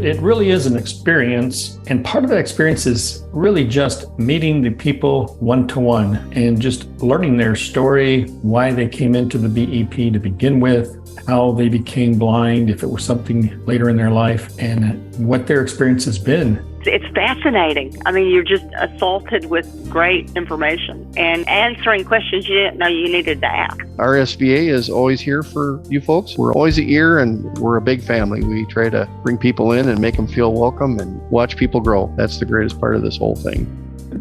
It really is an experience, and part of that experience is really just meeting the people one-to-one and just learning their story, why they came into the BEP to begin with, how they became blind, if it was something later in their life, and what their experience has been. It's fascinating. I mean, you're just assaulted with great information and answering questions you didn't know you needed to ask. Our SVA is always here for you folks. We're always an ear, and we're a big family. We try to bring people in and make them feel welcome and watch people grow. That's the greatest part of this whole thing.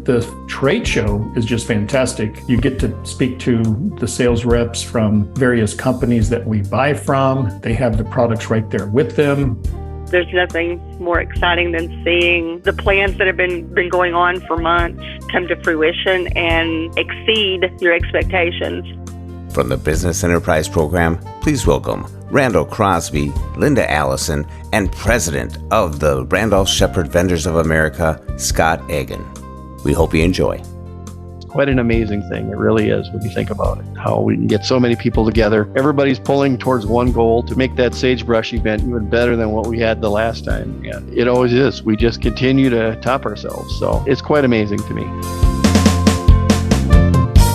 The trade show is just fantastic. You get to speak to the sales reps from various companies that we buy from. They have the products right there with them. There's nothing more exciting than seeing the plans that have been going on for months come to fruition and exceed your expectations. From the Business Enterprise Program, please welcome Randall Crosby, Linda Allison, and President of the Randolph-Sheppard Vendors of America, Scott Eggen. We hope you enjoy. Quite an amazing thing. It really is when you think about it, how we can get so many people together. Everybody's pulling towards one goal to make that Sagebrush event even better than what we had the last time. And it always is. We just continue to top ourselves. So it's quite amazing to me.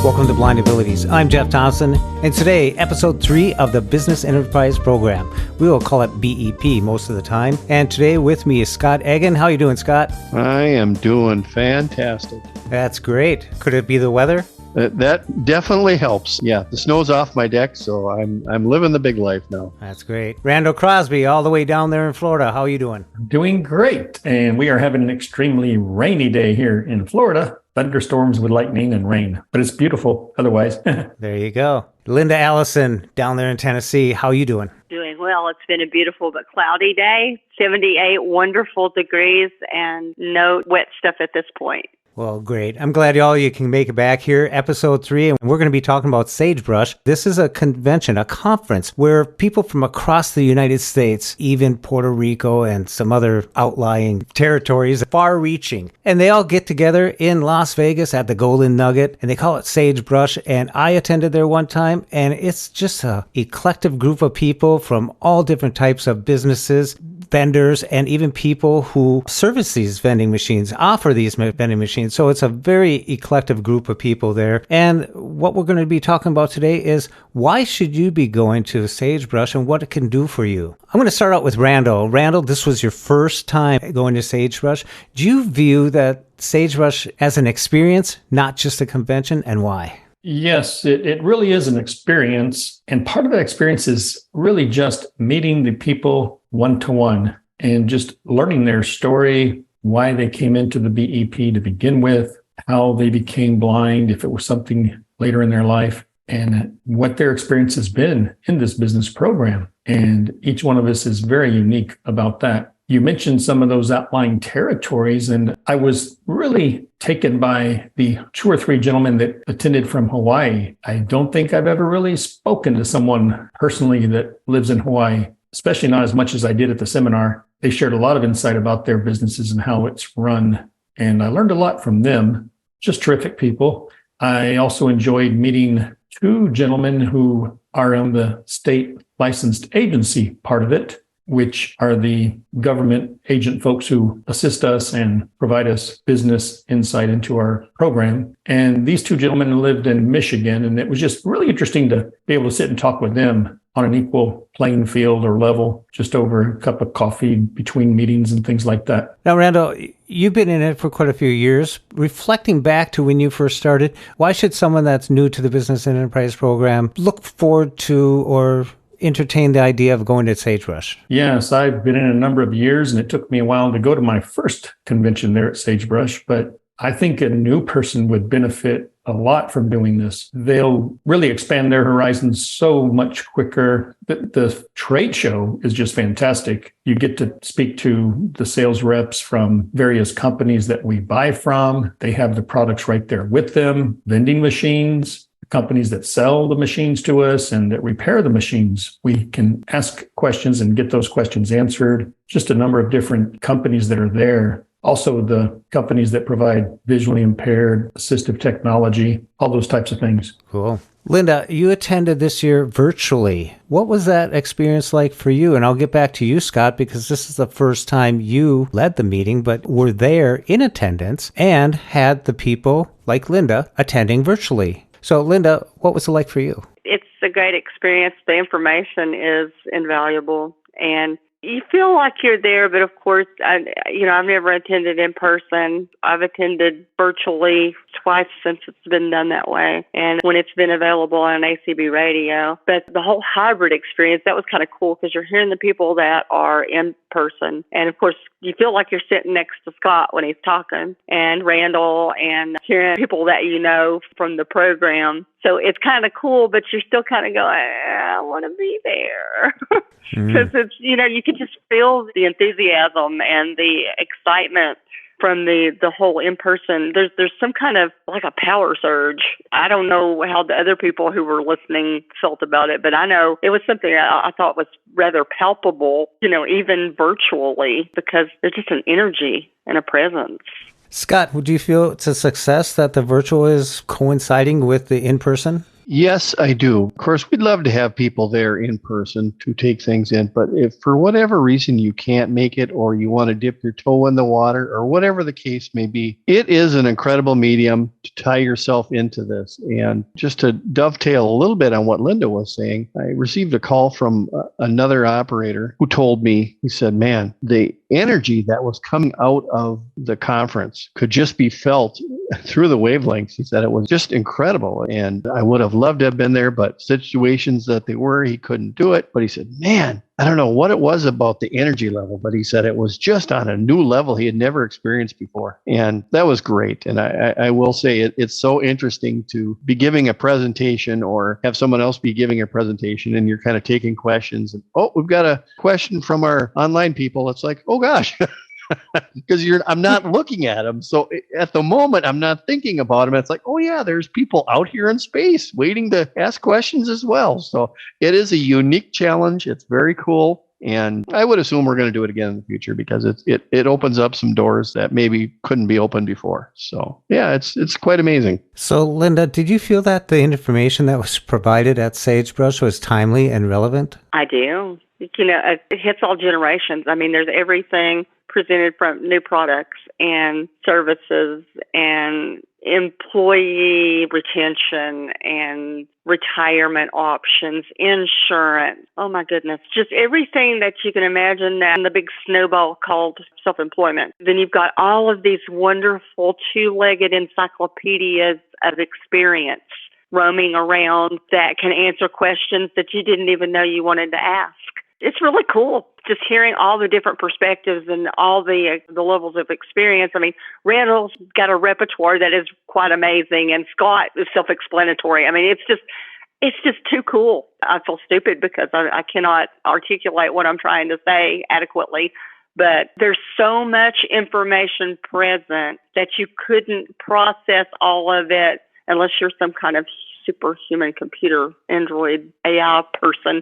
Welcome to Blind Abilities. I'm Jeff Thompson, and today, episode 3 of the Business Enterprise Program. We will call it BEP most of the time. And today with me is Scott Eggen. How are you doing, Scott? I am doing fantastic. That's great. Could it be the weather? That definitely helps. Yeah, the snow's off my deck, so I'm living the big life now. That's great. Randall Crosby, all the way down there in Florida. How are you doing? Doing great. And we are having an extremely rainy day here in Florida. Thunderstorms with lightning and rain, but it's beautiful otherwise. There you go. Linda Allison, down there in Tennessee. How are you doing? Doing well. It's been a beautiful but cloudy day. 78 wonderful degrees and no wet stuff at this point. Well, great. I'm glad all you can make it back here. Episode 3, and we're going to be talking about Sagebrush. This is a convention, a conference where people from across the United States, even Puerto Rico and some other outlying territories, far-reaching, and they all get together in Las Vegas at the Golden Nugget, and they call it Sagebrush. And I attended there one time, and it's just a eclectic group of people from all different types of businesses, vendors, and even people who service these vending machines, offer these vending machines. So it's a very eclectic group of people there. And what we're going to be talking about today is why should you be going to Sagebrush and what it can do for you. I'm going to start out with Randall. Randall, this was your first time going to Sagebrush. Do you view that Sagebrush as an experience, not just a convention, and why? Yes, it really is an experience. And part of that experience is really just meeting the people one-to-one and just learning their story, why they came into the BEP to begin with, how they became blind, if it was something later in their life, and what their experience has been in this business program. And each one of us is very unique about that. You mentioned some of those outlying territories, and I was really taken by the 2 or 3 gentlemen that attended from Hawaii. I don't think I've ever really spoken to someone personally that lives in Hawaii, especially not as much as I did at the seminar. They shared a lot of insight about their businesses and how it's run, and I learned a lot from them. Just terrific people. I also enjoyed meeting 2 gentlemen who are on the state licensed agency part of it, which are the government agent folks who assist us and provide us business insight into our program. And these 2 gentlemen lived in Michigan, and it was just really interesting to be able to sit and talk with them on an equal playing field or level, just over a cup of coffee between meetings and things like that. Now, Randall, you've been in it for quite a few years. Reflecting back to when you first started, why should someone that's new to the Business and Enterprise Program look forward to or entertain the idea of going to Sagebrush? Yes, I've been in a number of years, and it took me a while to go to my first convention there at Sagebrush, but I think a new person would benefit a lot from doing this. They'll really expand their horizons so much quicker. The trade show is just fantastic. You get to speak to the sales reps from various companies that we buy from. They have the products right there with them, vending machines, companies that sell the machines to us and that repair the machines. We can ask questions and get those questions answered. Just a number of different companies that are there. Also, the companies that provide visually impaired assistive technology, all those types of things. Cool. Linda, you attended this year virtually. What was that experience like for you? And I'll get back to you, Scott, because this is the first time you led the meeting, but were there in attendance and had the people like Linda attending virtually. So, Linda, what was it like for you? It's a great experience. The information is invaluable, and you feel like you're there, but of course, I've never attended in person. I've attended virtually twice since it's been done that way, and when it's been available on ACB radio. But the whole hybrid experience, that was kind of cool because you're hearing the people that are in person, and of course, you feel like you're sitting next to Scott when he's talking, and Randall, and hearing people that you know from the program. So it's kind of cool, but you're still kind of going, I want to be there. Because it's, you can just feel the enthusiasm and the excitement from the whole in-person. There's some kind of like a power surge. I don't know how the other people who were listening felt about it, but I know it was something I thought was rather palpable, even virtually, because there's just an energy and a presence. Scott, would you feel it's a success that the virtual is coinciding with the in-person? Yes, I do. Of course, we'd love to have people there in person to take things in, but if for whatever reason you can't make it or you want to dip your toe in the water or whatever the case may be, it is an incredible medium to tie yourself into this. And just to dovetail a little bit on what Linda was saying, I received a call from another operator who told me, he said, man, the energy that was coming out of the conference could just be felt through the wavelengths. He said it was just incredible. And I would have loved to have been there, but situations that they were, he couldn't do it. But he said, man, I don't know what it was about the energy level, but he said it was just on a new level he had never experienced before. And that was great. And I will say it's so interesting to be giving a presentation or have someone else be giving a presentation and you're kind of taking questions. And, we've got a question from our online people. It's like, oh gosh. Because I'm not looking at them. So at the moment, I'm not thinking about them. It's like, oh yeah, there's people out here in space waiting to ask questions as well. So it is a unique challenge. It's very cool. And I would assume we're going to do it again in the future because it opens up some doors that maybe couldn't be opened before. So yeah, it's quite amazing. So Linda, did you feel that the information that was provided at Sagebrush was timely and relevant? I do. It hits all generations. I mean, there's everything presented from new products and services and employee retention and retirement options, insurance. Oh my goodness. Just everything that you can imagine that in the big snowball called self-employment. Then you've got all of these wonderful two-legged encyclopedias of experience roaming around that can answer questions that you didn't even know you wanted to ask. It's really cool just hearing all the different perspectives and all the levels of experience. I mean, Randall's got a repertoire that is quite amazing, and Scott is self-explanatory. I mean, it's just too cool. I feel stupid because I cannot articulate what I'm trying to say adequately. But there's so much information present that you couldn't process all of it unless you're some kind of superhuman computer, Android, AI person.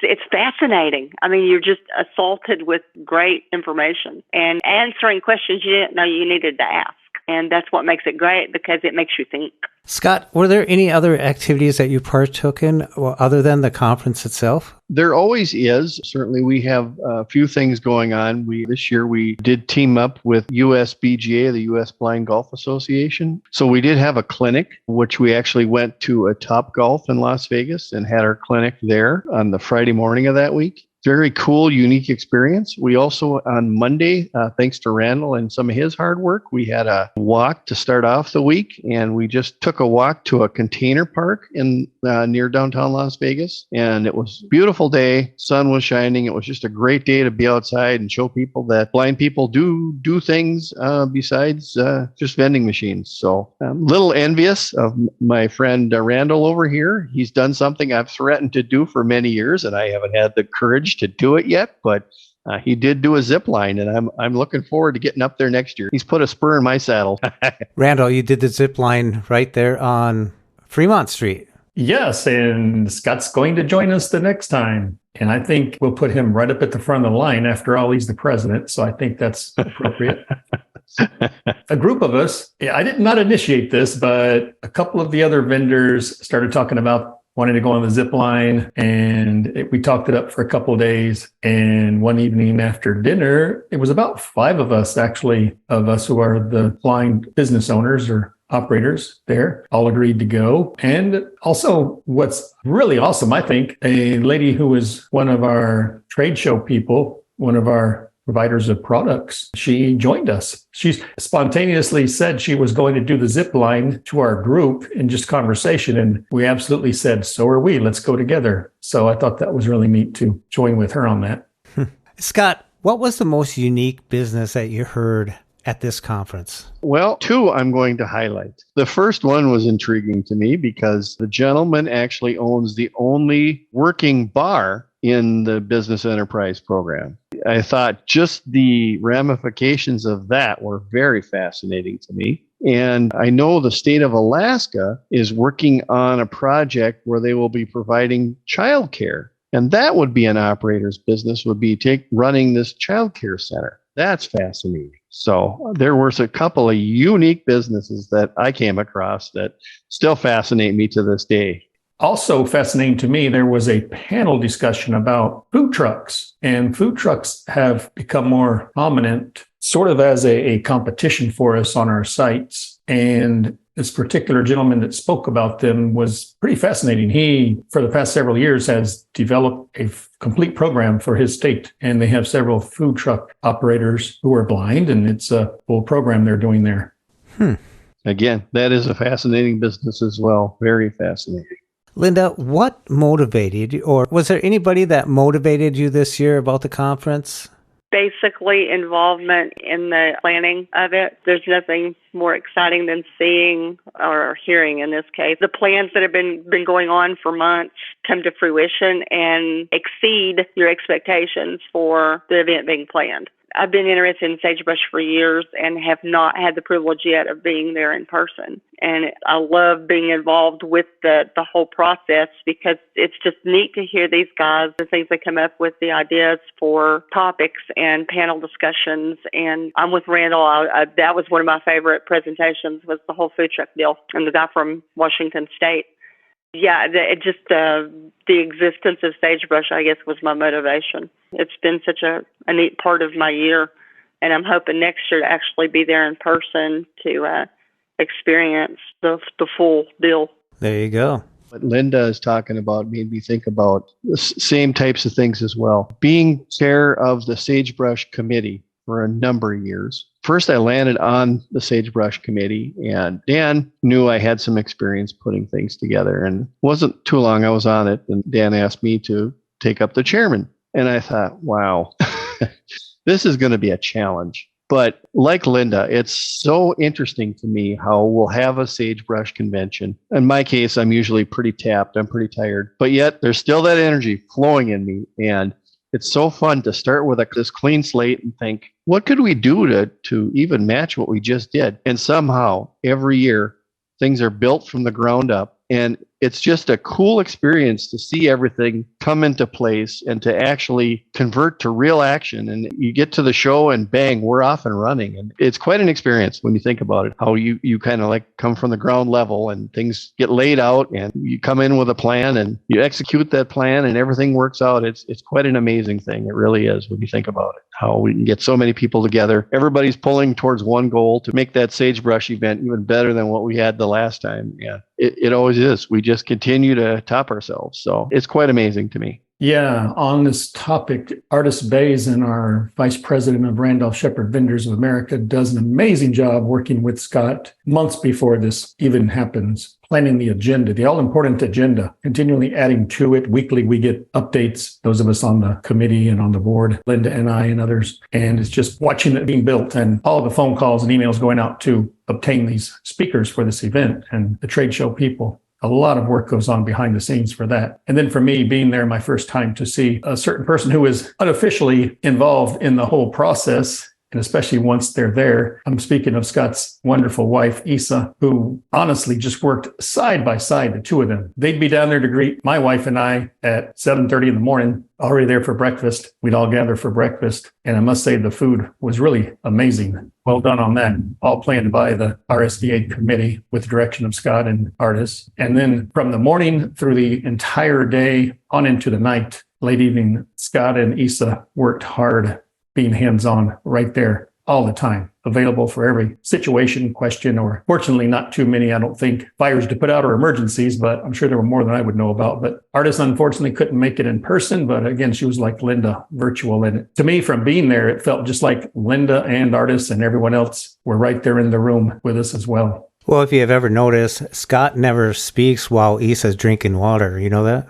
It's fascinating. I mean, you're just assaulted with great information and answering questions you didn't know you needed to ask. And that's what makes it great because it makes you think. Scott, were there any other activities that you partook in other than the conference itself? There always is. Certainly, we have a few things going on. This year, we did team up with USBGA, the U.S. Blind Golf Association. So we did have a clinic, which we actually went to a Top Golf in Las Vegas and had our clinic there on the Friday morning of that week. Very cool, unique experience. We also, on Monday, thanks to Randall and some of his hard work, we had a walk to start off the week, and we just took a walk to a container park in near downtown Las Vegas, and it was a beautiful day. Sun was shining. It was just a great day to be outside and show people that blind people do things besides just vending machines. So I'm a little envious of my friend Randall over here. He's done something I've threatened to do for many years, and I haven't had the courage to do it yet, but he did do a zip line, and I'm looking forward to getting up there next year. He's put a spur in my saddle. Randall, you did the zip line right there on Fremont Street. Yes, and Scott's going to join us the next time. And I think we'll put him right up at the front of the line. After all, he's the president, so I think that's appropriate. A group of us, I did not initiate this, but a couple of the other vendors started talking about wanting to go on the zip line, and we talked it up for a couple of days. And one evening after dinner, it was about 5 of us, actually, of us who are the blind business owners or operators there, all agreed to go. And also what's really awesome, I think, a lady who was one of our trade show people, one of our providers of products, she joined us. She spontaneously said she was going to do the zip line to our group in just conversation. And we absolutely said, so are we, let's go together. So I thought that was really neat to join with her on that. Scott, what was the most unique business that you heard at this conference? Well, 2 I'm going to highlight. The first one was intriguing to me because the gentleman actually owns the only working bar in the business enterprise program. I thought just the ramifications of that were very fascinating to me. And I know the state of Alaska is working on a project where they will be providing childcare. And that would be an operator's business, would be running this childcare center. That's fascinating. So there was a couple of unique businesses that I came across that still fascinate me to this day. Also fascinating to me, there was a panel discussion about food trucks, and food trucks have become more prominent sort of as a competition for us on our sites. And this particular gentleman that spoke about them was pretty fascinating. He, for the past several years, has developed a complete program for his state, and they have several food truck operators who are blind, and it's a full program they're doing there. Again, that is a fascinating business as well. Very fascinating. Linda, what motivated you, or was there anybody that motivated you this year about the conference? Basically, involvement in the planning of it. There's nothing more exciting than seeing or hearing, in this case, the plans that have been going on for months come to fruition and exceed your expectations for the event being planned. I've been interested in Sagebrush for years and have not had the privilege yet of being there in person. And I love being involved with the whole process because it's just neat to hear these guys, the things they come up with, the ideas for topics and panel discussions. And I'm with Randall. That was one of my favorite presentations, was the whole food truck deal, and the guy from Washington State. Yeah, the existence of Sagebrush, I guess, was my motivation. It's been such a neat part of my year, and I'm hoping next year to actually be there in person to experience the full deal. There you go. What Linda is talking about made me think about the same types of things as well. Being chair of the Sagebrush Committee for a number of years. First, I landed on the Sagebrush Committee, and Dan knew I had some experience putting things together. And it wasn't too long I was on it, and Dan asked me to take up the chairman. And I thought, wow, this is going to be a challenge. But like Linda, it's so interesting to me how we'll have a Sagebrush convention. In my case, I'm usually pretty tapped. I'm pretty tired. But yet there's still that energy flowing in me. And it's so fun to start with this clean slate and think, what could we do to even match what we just did? And somehow, every year, things are built from the ground up. And it's just a cool experience to see everything come into place and to actually convert to real action. And you get to the show and bang, we're off and running. And it's quite an experience when you think about it, how you kind of like come from the ground level and things get laid out and you come in with a plan and you execute that plan and everything works out. It's quite an amazing thing. It really is when you think about it, how we can get so many people together. Everybody's pulling towards one goal to make that Sagebrush event even better than what we had the last time. Yeah, it always is. We just continue to top ourselves. So it's quite amazing to me. Yeah, on this topic, Artis Bays, our vice president of Randolph-Sheppard Vendors of America, does an amazing job working with Scott months before this even happens, planning the agenda, the all-important agenda, continually adding to it. Weekly, we get updates, those of us on the committee and on the board, Linda and I and others, and it's just watching it being built and all the phone calls and emails going out to obtain these speakers for this event and the trade show people. A lot of work goes on behind the scenes for that. And then for me, being there my first time to see a certain person who is unofficially involved in the whole process And especially once they're there, I'm speaking of Scott's wonderful wife, Isa, who honestly just worked side by side, the two of them. They'd be down there to greet my wife and I at 7:30 in the morning, already there for breakfast. We'd all gather for breakfast. And I must say the food was really amazing. Well done on that. All planned by the RSVA committee with the direction of Scott and artists. And then from the morning through the entire day on into the night, late evening, Scott and Isa worked hard, being hands-on right there all the time, available for every situation, question, or fortunately not too many, I don't think, fires to put out or emergencies, but I'm sure there were more than I would know about. But Artis unfortunately couldn't make it in person, but again, she was like Linda, virtual. And to me, from being there, it felt just like Linda and Artis and everyone else were right there in the room with us as well. Well, if you have ever noticed, Scott never speaks while Isa's drinking water. You know that?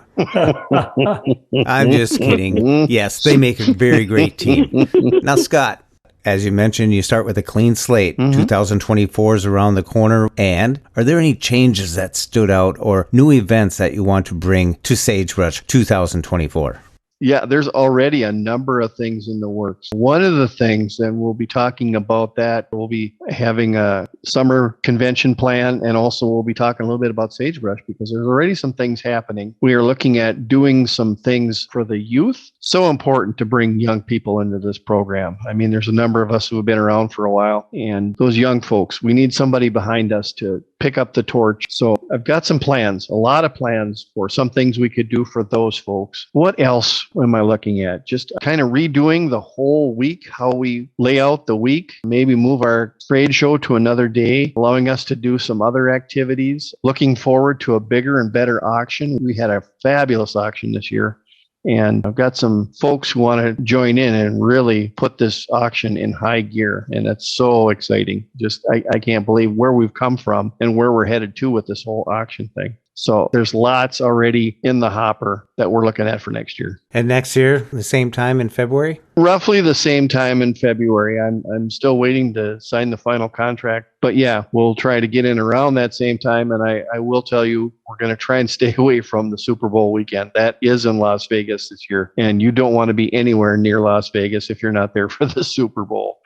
I'm just kidding. Yes, they make a very great team. Now, Scott, as you mentioned, you start with a clean slate. 2024 is around the corner. And are there any changes that stood out or new events that you want to bring to Sagebrush 2024? Yeah, there's already a number of things in the works. One of the things, and we'll be talking about that, we'll be having a summer convention plan, and also we'll be talking a little bit about Sagebrush because there's already some things happening. We are looking at doing some things for the youth. So important to bring young people into this program. I mean, there's a number of us who have been around for a while, and those young folks, we need somebody behind us to pick up the torch. So I've got some plans, a lot of plans for some things we could do for those folks. What else am I looking at? Just kind of redoing the whole week, how we lay out the week, maybe move our trade show to another day, allowing us to do some other activities. Looking forward to a bigger and better auction. We had a fabulous auction this year. And I've got some folks who want to join in and really put this auction in high gear. And it's so exciting. Just, I can't believe where we've come from and where we're headed to with this whole auction thing. So there's lots already in the hopper that we're looking at for next year. And next year, the same time in February? Roughly the same time in February. I'm still waiting to sign the final contract. But yeah, we'll try to get in around that same time. And I will tell you, we're going to try and stay away from the Super Bowl weekend. That is in Las Vegas this year. And you don't want to be anywhere near Las Vegas if you're not there for the Super Bowl.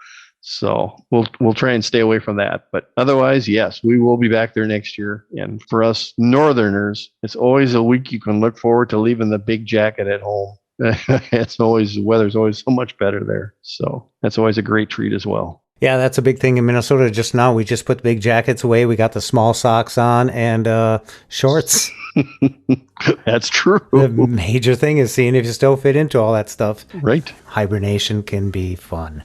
So we'll try and stay away from that. But otherwise, yes, we will be back there next year. And for us Northerners, it's always a week you can look forward to leaving the big jacket at home. The weather's always so much better there. So that's always a great treat as well. Yeah, that's a big thing in Minnesota. Just now, we just put the big jackets away. We got the small socks on and shorts. That's true. The major thing is seeing if you still fit into all that stuff. Right. Hibernation can be fun.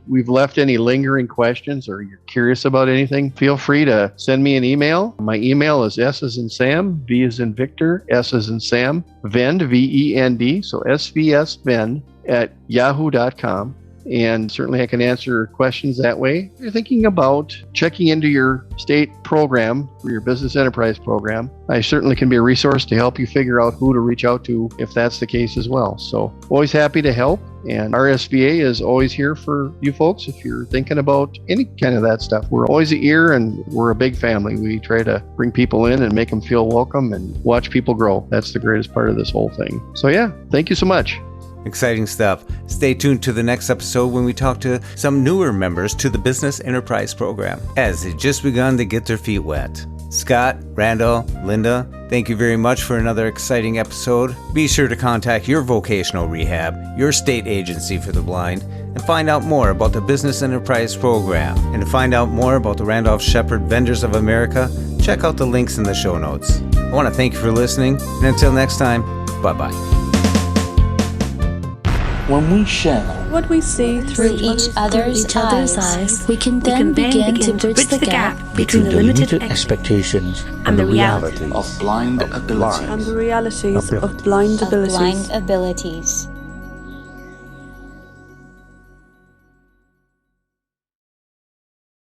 We've left any lingering questions or you're curious about anything, feel free to send me an email. My email is S as in Sam, V as in Victor, S as in Sam, Vend, V-E-N-D, so SVS Vend at yahoo.com. And certainly I can answer questions that way. If you're thinking about checking into your state program or your business enterprise program, I certainly can be a resource to help you figure out who to reach out to if that's the case as well. So always happy to help. And RSVA is always here for you folks if you're thinking about any kind of that stuff. We're always an ear and we're a big family. We try to bring people in and make them feel welcome and watch people grow. That's the greatest part of this whole thing. So yeah, thank you so much. Exciting stuff. Stay tuned to the next episode when we talk to some newer members to the Business Enterprise Program as they've just begun to get their feet wet. Scott, Randall, Linda, thank you very much for another exciting episode. Be sure to contact your vocational rehab, your state agency for the blind, and find out more about the Business Enterprise Program. And to find out more about the Randolph-Sheppard Vendors of America, check out the links in the show notes. I want to thank you for listening, and until next time, bye-bye. When we share what we see through each other's eyes, we can then begin to bridge the gap between the limited expectations and the realities of blind abilities.